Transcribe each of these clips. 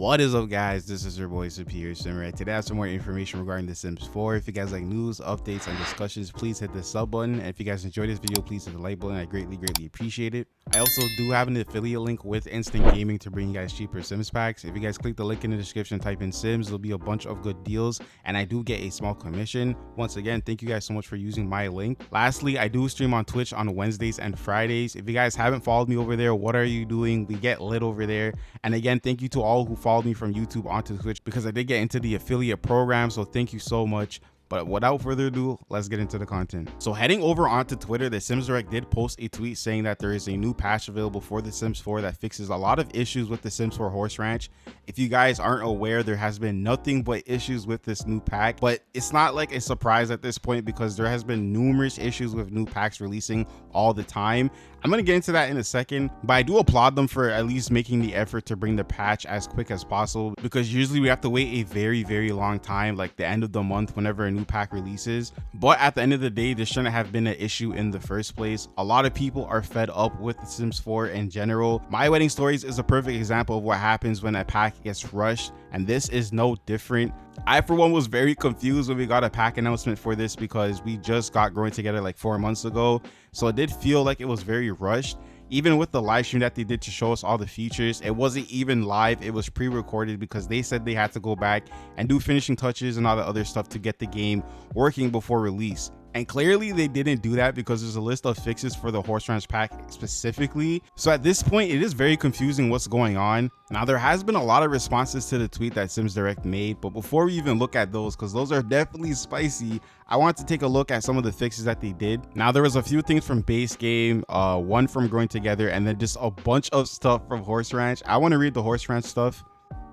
What is up, guys? This is your boy Superior Samurai. Today I have some more information regarding The Sims 4. If you guys like news, updates, and discussions, please hit the sub button. And if you guys enjoyed this video, please hit the like button. I greatly appreciate it. I also do have an affiliate link with Instant Gaming to bring you guys cheaper Sims packs. If you guys click the link in the description, type in Sims, there'll be a bunch of good deals, and I do get a small commission. Once again, thank you guys so much for using my link. Lastly, I do stream on Twitch on Wednesdays and Fridays. If you guys haven't followed me over there, what are you doing? We get lit over there. And again, thank you to all who followed me from YouTube onto Twitch, because I did get into the affiliate program, so thank you so much. But without further ado, let's get into the content. So heading over onto Twitter, the Sims Direct did post a tweet saying that there is a new patch available for The Sims 4 that fixes a lot of issues with The Sims 4 Horse Ranch. If you guys aren't aware, there has been nothing but issues with this new pack, but it's not like a surprise at this point because there has been numerous issues with new packs releasing all the time. I'm going to get into that in a second, but I do applaud them for at least making the effort to bring the patch as quick as possible, because usually we have to wait a very long time, like the end of the month, whenever a new pack releases. But at the end of the day, this shouldn't have been an issue in the first place. A lot of people are fed up with The Sims 4 in general. My Wedding Stories is a perfect example of what happens when a pack gets rushed, and this is no different. I, for one, was very confused when we got a pack announcement for this because we just got Growing Together like 4 months ago, so it did feel like it was very rushed. Even with the live stream that they did to show us all the features, it wasn't even live, it was pre-recorded because they said they had to go back and do finishing touches and all the other stuff to get the game working before release. And clearly they didn't do that because there's a list of fixes for the Horse Ranch pack specifically. So at this point, it is very confusing what's going on. Now, there has been a lot of responses to the tweet that Sims Direct made, but before we even look at those, because those are definitely spicy, I want to take a look at some of the fixes that they did. Now, there was a few things from base game, one from Growing Together, and then just a bunch of stuff from Horse Ranch. I want to read the Horse Ranch stuff.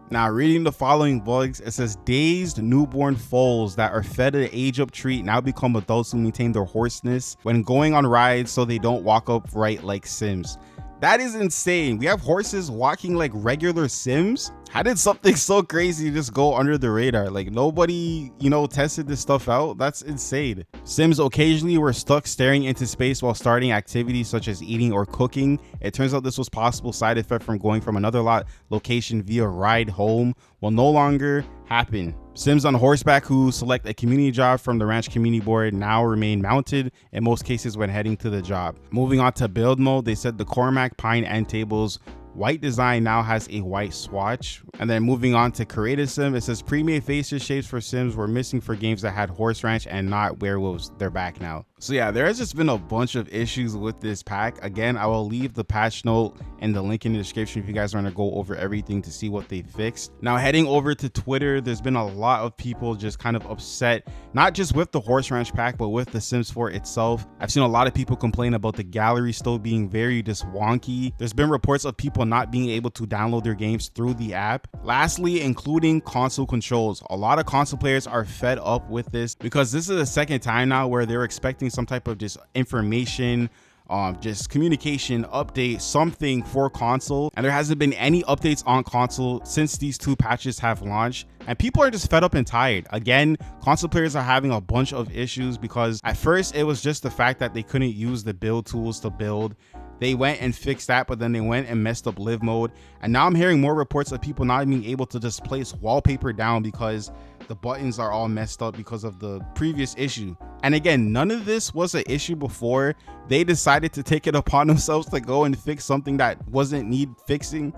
Now, reading the following bugs, it says dazed newborn foals that are fed an age-up treat now become adults who maintain their hoarseness when going on rides so they don't walk upright like Sims. That is insane. We have horses walking like regular Sims. How did something so crazy just go under the radar? Like, nobody, tested this stuff out? That's insane. Sims occasionally were stuck staring into space while starting activities such as eating or cooking. It turns out this was possible side effect from going from another location via ride home will no longer happen. Sims on horseback who select a community job from the ranch community board now remain mounted in most cases when heading to the job. Moving on to build mode, they said the Cormac pine end tables white design now has a white swatch. And then moving on to creative sim, it says pre-made faces shapes for Sims were missing for games that had Horse Ranch and not werewolves. They're back now. So yeah, there has just been a bunch of issues with this pack. Again, I will leave the patch note and the link in the description if you guys want to go over everything to see what they fixed. Now, heading over to Twitter, there's been a lot of people just kind of upset, not just with the Horse Ranch pack, but with the Sims 4 itself. I've seen a lot of people complain about the gallery still being very just wonky. There's been reports of people not being able to download their games through the app. Lastly, including console controls. A lot of console players are fed up with this because this is the second time now where they're expecting some type of just information, just communication update, something for console, and there hasn't been any updates on console since these two patches have launched, and people are just fed up and tired. Again, console players are having a bunch of issues because at first it was just the fact that they couldn't use the build tools to build. They went and fixed that, but then they went and messed up live mode. And now I'm hearing more reports of people not being able to just place wallpaper down because the buttons are all messed up because of the previous issue. And again, none of this was an issue before. They decided to take it upon themselves to go and fix something that wasn't need fixing.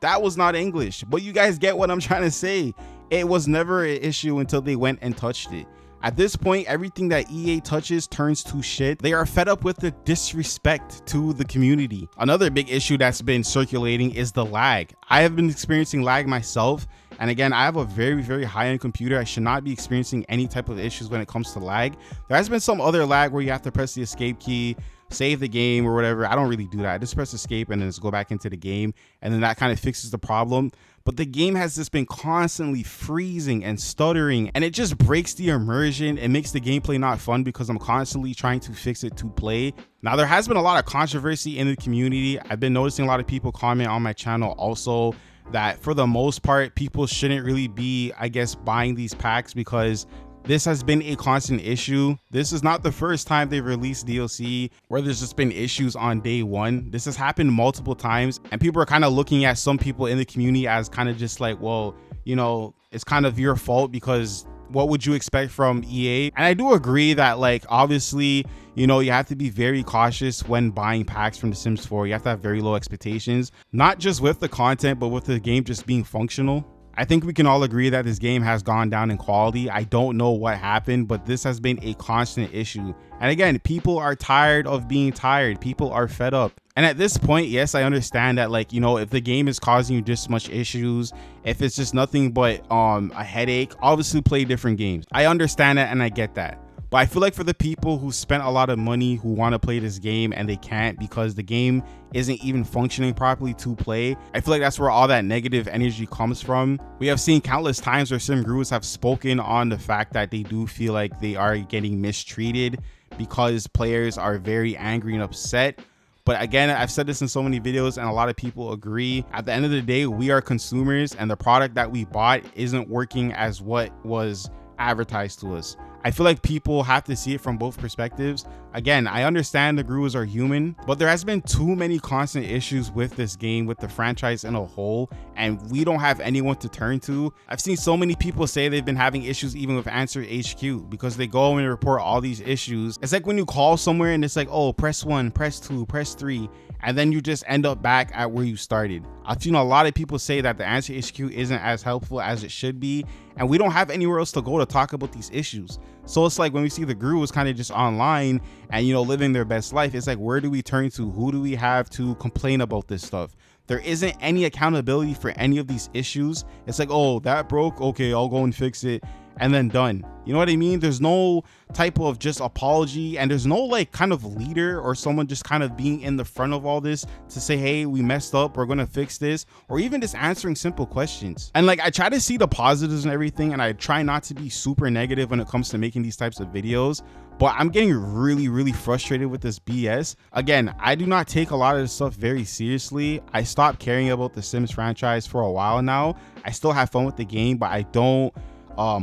That was not English, but you guys get what I'm trying to say. It was never an issue until they went and touched it. At this point, everything that EA touches turns to shit. They are fed up with the disrespect to the community. Another big issue that's been circulating is the lag. I have been experiencing lag myself. And again, I have a very high-end computer. I should not be experiencing any type of issues when it comes to lag. There has been some other lag where you have to press the escape key, save the game or whatever. I don't really do that. I just press escape and then just go back into the game, and then that kind of fixes the problem. But the game has just been constantly freezing and stuttering, and it just breaks the immersion. It makes the gameplay not fun because I'm constantly trying to fix it to play. Now, there has been a lot of controversy in the community. I've been noticing a lot of people comment on my channel also that for the most part, people shouldn't really be, I guess, buying these packs because this has been a constant issue. This is not the first time they've released DLC where there's just been issues on day one. This has happened multiple times, and people are kind of looking at some people in the community as kind of just like, well, you know, it's kind of your fault because what would you expect from EA? And I do agree that, like, obviously, you know, you have to be very cautious when buying packs from The Sims 4. You have to have very low expectations, not just with the content, but with the game just being functional. I think we can all agree that this game has gone down in quality. I don't know what happened, but this has been a constant issue. And again, people are tired of being tired. People are fed up. And at this point, yes, I understand that, like, you know, if the game is causing you just much issues, if it's just nothing but a headache, obviously play different games. I understand that and I get that. But I feel like for the people who spent a lot of money who want to play this game and they can't because the game isn't even functioning properly to play, I feel like that's where all that negative energy comes from. We have seen countless times where sim gurus have spoken on the fact that they do feel like they are getting mistreated because players are very angry and upset. But again, I've said this in so many videos and a lot of people agree. At the end of the day, we are consumers and the product that we bought isn't working as what was advertised to us. I feel like people have to see it from both perspectives. Again, I understand the gurus are human, but there has been too many constant issues with this game, with the franchise in a whole, and we don't have anyone to turn to. I've seen so many people say they've been having issues even with Answer HQ because they go and report all these issues. It's like when you call somewhere and it's like, oh, press 1, press 2, press 3, and then you just end up back at where you started. I've seen a lot of people say that the Answer HQ isn't as helpful as it should be, and we don't have anywhere else to go to talk about these issues. So it's like when we see the gurus kind of just online and, you know, living their best life, it's like, where do we turn to? Who do we have to complain about this stuff? There isn't any accountability for any of these issues. It's like, oh, that broke, okay, I'll go and fix it, and then done. You know what I mean? There's no type of just apology, and there's no like kind of leader or someone just kind of being in the front of all this to say, hey, we messed up, we're gonna fix this, or even just answering simple questions. And like, I try to see the positives and everything, and I try not to be super negative when it comes to making these types of videos, but I'm getting really frustrated with this BS. Again, I do not take a lot of this stuff very seriously. I stopped caring about the Sims franchise for a while now. I still have fun with the game, but I don't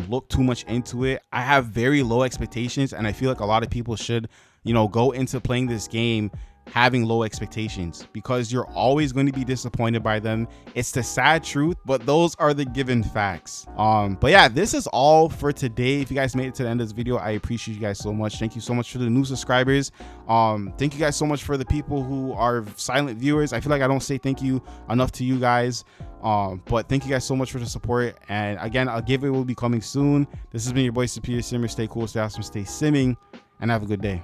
look too much into it. I have very low expectations, and I feel like a lot of people should, you know, go into playing this game having low expectations because you're always going to be disappointed by them. It's the sad truth, but those are the given facts. But yeah, this is all for today. If you guys made it to the end of this video, I appreciate you guys so much. Thank you so much for the new subscribers. Thank you guys so much for the people who are silent viewers. I feel like I don't say thank you enough to you guys. But thank you guys so much for the support, and again, a giveaway will be coming soon. This has been your boy Superior Simmer. Stay cool, stay awesome, stay simming, and have a good day.